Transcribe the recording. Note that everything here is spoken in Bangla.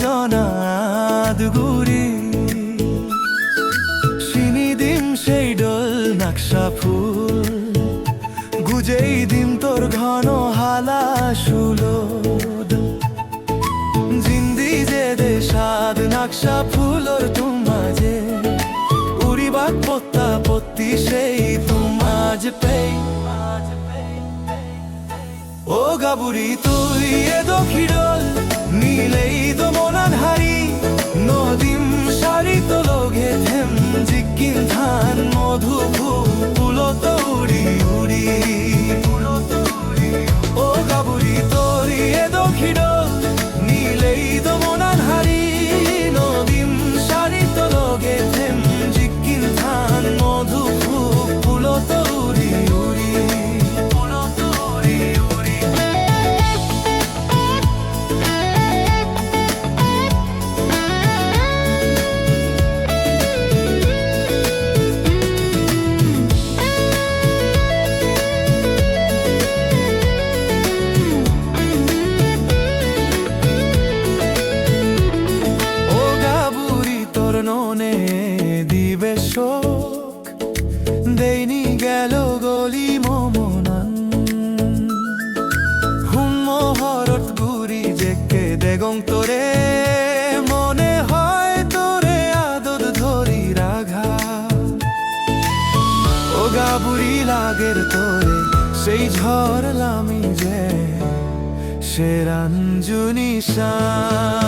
জনাদ গুৰি চিনি দিম সেই ডোল নকশা ফুল গুজেই দিম তোর ঘন হালা সুলোদ জিন্দি যে দেশাদ নকশা ফুলর তুমাজে উড়িবাক পত্তা পত্তি সেই তুমাজ পেই ও গাবুরি তুই এ দখিডল নীলেই দমনান হারি নদীম সারি তো লোঘে থেম জিকিন ধান মধু ফুলত উড়ি উড়ি ও গাবুরি তোর এ দখিডল নীলেই দমনান হারি নদীম সারি তো লোঘে থেম জিকিন ধান মধু ফুলত উড়ি উড়ি দেইনি গেল গলি মমনান হুমহরত গুরি জেকে দেগং তোরে মনে হয় তোরে আদর ধরি রাঘা ও গাবুরি লাগের তোরে সেই ঝড়লামি যে সে রাঞ্জুনি শান